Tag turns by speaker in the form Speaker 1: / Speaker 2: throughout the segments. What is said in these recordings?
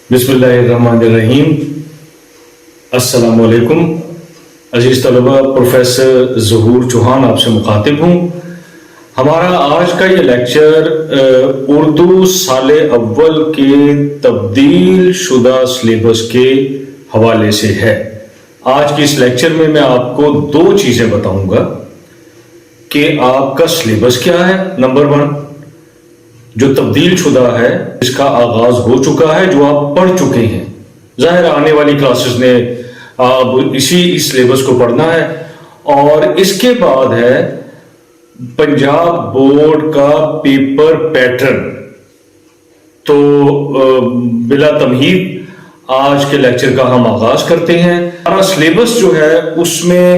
Speaker 1: بسم اللہ الرحمن الرحیم۔ السلام علیکم عزیز طلبہ، پروفیسر ظہور چوہان آپ سے مخاطب ہوں۔ ہمارا آج کا یہ لیکچر اردو سال اول کے تبدیل شدہ سلیبس کے حوالے سے ہے۔ آج کی اس لیکچر میں آپ کو دو چیزیں بتاؤں گا کہ آپ کا سلیبس کیا ہے، نمبر 1 جو تبدیل شدہ ہے اس کا آغاز ہو چکا ہے، جو آپ پڑھ چکے ہیں، ظاہر آنے والی کلاسز نے آپ اسی سلیبس کو پڑھنا ہے، اور اس کے بعد ہے پنجاب بورڈ کا پیپر پیٹرن۔ تو بلا تمہید آج کے لیکچر کا ہم آغاز کرتے ہیں۔ ہمارا سلیبس جو ہے اس میں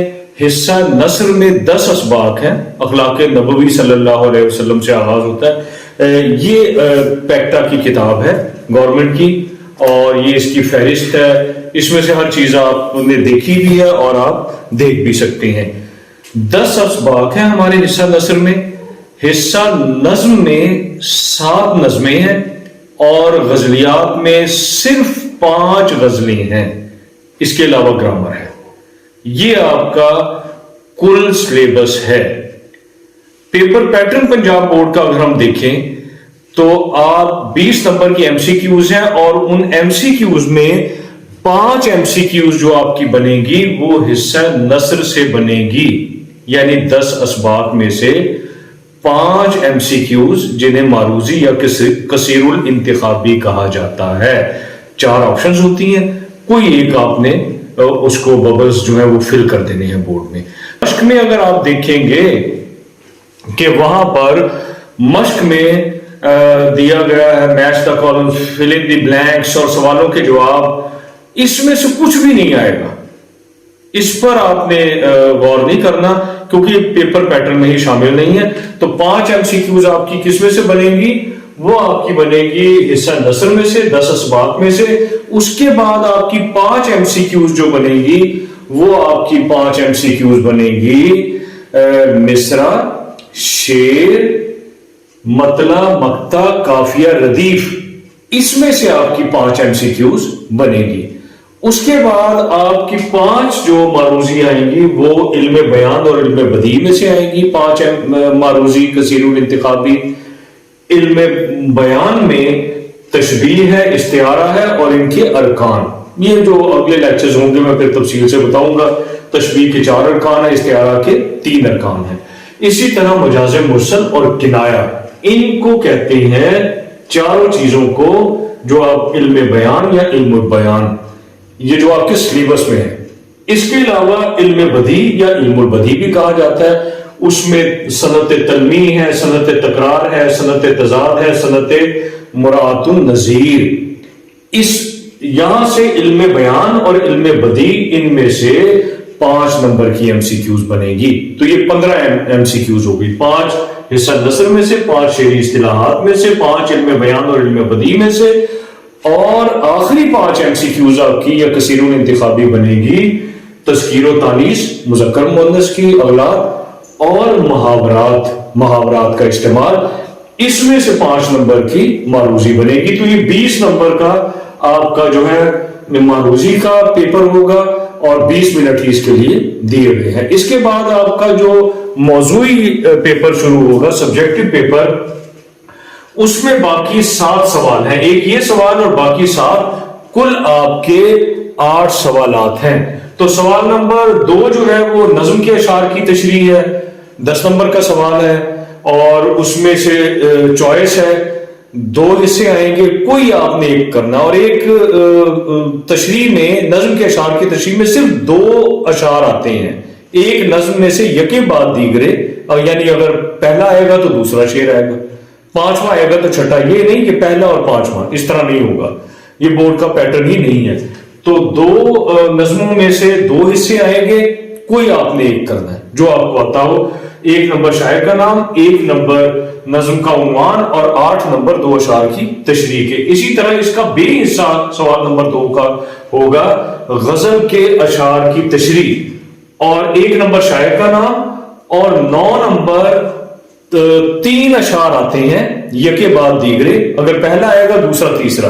Speaker 1: حصہ نثر میں 10 اسباق ہیں، اخلاق نبوی صلی اللہ علیہ وسلم سے آغاز ہوتا ہے۔ یہ پیکٹا کی کتاب ہے گورنمنٹ کی، اور یہ اس کی فہرست ہے۔ اس میں سے ہر چیز آپ نے دیکھی بھی ہے اور آپ دیکھ بھی سکتے ہیں۔ 10 اسباق ہیں ہمارے حصہ نثر میں۔ حصہ نظم میں 7 نظمیں ہیں، اور غزلیات میں صرف 5 غزلیں ہیں، اس کے علاوہ گرامر ہے۔ یہ آپ کا کل سلیبس ہے۔ پیپر پیٹرن پنجاب بورڈ کا اگر ہم دیکھیں تو آپ 20 نمبر کی ایم سی کیوز ہیں، اور ان ایم سی کیوز میں 5 ایم سی کیوز جو آپ کی بنے گی وہ حصہ نثر سے بنے گی، یعنی 10 اسباق میں سے 5 ایم سی کیوز جنہیں معروضی یا کثیر الانتخاب بھی کہا جاتا ہے۔ 4 آپشنز ہوتی ہیں، کوئی ایک آپ نے اس کو ببلز جو ہے وہ فل کر دینے ہیں بورڈ میں۔ مشق میں اگر آپ دیکھیں گے کہ وہاں پر مشق میں دیا گیا ہے match the columns, fill in the blanks اور سوالوں کے جواب، اس میں سے کچھ بھی نہیں آئے گا۔ اس پر آپ نے غور نہیں کرنا کیونکہ یہ پیپر پیٹرن میں ہی شامل نہیں ہے۔ تو 5 ایم سی کیوز آپ کی کس میں سے بنے گی؟ وہ آپ کی بنے گی حصہ نثر میں سے، 10 اسباق میں سے۔ اس کے بعد آپ کی 5 ایم سی کیوز جو بنے گی وہ آپ کی 5 ایم سی کیوز بنے گی مصرع، شعر، مطلع، مقطع، قافیہ، ردیف، اس میں سے آپ کی 5 ایم سی کیوز بنے گی۔ اس کے بعد آپ کی 5 جو معروضی آئیں گی وہ علم بیان اور علم بدیع میں سے آئیں گی۔ 5 معروضی کثیر الانتخابی۔ علم بیان میں تشبیہ ہے، استعارہ ہے، اور ان کے ارکان، یہ جو اگلے لیکچرز ہوں گے میں پھر تفصیل سے بتاؤں گا۔ تشبیہ کے 4 ارکان ہیں، استعارہ کے 3 ارکان ہیں۔ اسی طرح مجاز مرسل اور کنایہ، ان کو کہتے ہیں چاروں چیزوں کو جو آپ علم بیان یا علم البیان، یہ جو آپ کے سلیبس میں ہے۔ اس کے علاوہ علم بدیع یا علم البدیع بھی کہا جاتا ہے، اس میں صنعت تلمیح ہے، صنعت تکرار ہے، صنعت تضاد ہے، صنعت مراعات النظیر۔ یہاں سے علم بیان اور علم بدیع، ان میں سے 5 نمبر کی ایم سی کیوز بنے گی۔ تو یہ 15 ایم سی کیوز ہوگی، 5 حصہ نثر میں سے، 5 شعری اصطلاحات میں سے، 5 علم بیان اور علم بدیع میں سے، اور آخری 5 ایم سی کیوز آپ کی یا کثیر الانتخابی بنے گی تذکیر و تانیث، مذکر مؤنث کی اولاد، اور محاورات کا استعمال، اس میں سے 5 نمبر کی معروضی بنے گی۔ تو یہ 20 نمبر کا آپ کا جو ہے معروضی کا پیپر ہوگا، اور 20 منٹ ہی اس کے لیے دیے ہوئے ہیں۔ اس کے بعد آپ کا جو موضوعی پیپر شروع ہوگا، سبجیکٹو پیپر، اس میں باقی 7 سوال ہیں، ایک یہ سوال اور باقی 7، کل آپ کے 8 سوالات ہیں۔ تو سوال نمبر 2 جو ہے وہ نظم کے اشعار کی تشریح ہے، 10 نمبر کا سوال ہے، اور اس میں سے چوائس ہے، 2 حصے آئیں گے، کوئی آپ نے ایک کرنا، اور ایک تشریح میں نظم کے اشعار کی تشریح میں صرف 2 اشعار آتے ہیں، ایک نظم میں سے یکے بعد دیگرے، یعنی اگر پہلا آئے گا تو دوسرا شعر آئے گا، 5واں آئے گا تو چھٹا، یہ نہیں کہ پہلا اور 5واں، اس طرح نہیں ہوگا، یہ بورڈ کا پیٹرن ہی نہیں ہے۔ تو 2 نظموں میں سے 2 حصے آئیں گے، کوئی آپ نے ایک کرنا ہے جو آپ کو آتا ہو، 1 نمبر شاعر کا نام، 1 نمبر نظم کا عنوان، اور 8 نمبر 2 اشعار کی تشریح کے۔ اسی طرح اس کا بے حصہ سوال نمبر 2 کا ہوگا غزل کے اشعار کی تشریح، اور 1 نمبر شاعر کا نام، اور 9 نمبر 3 اشعار آتے ہیں یکے بعد دیگرے، اگر پہلا آئے گا دوسرا تیسرا،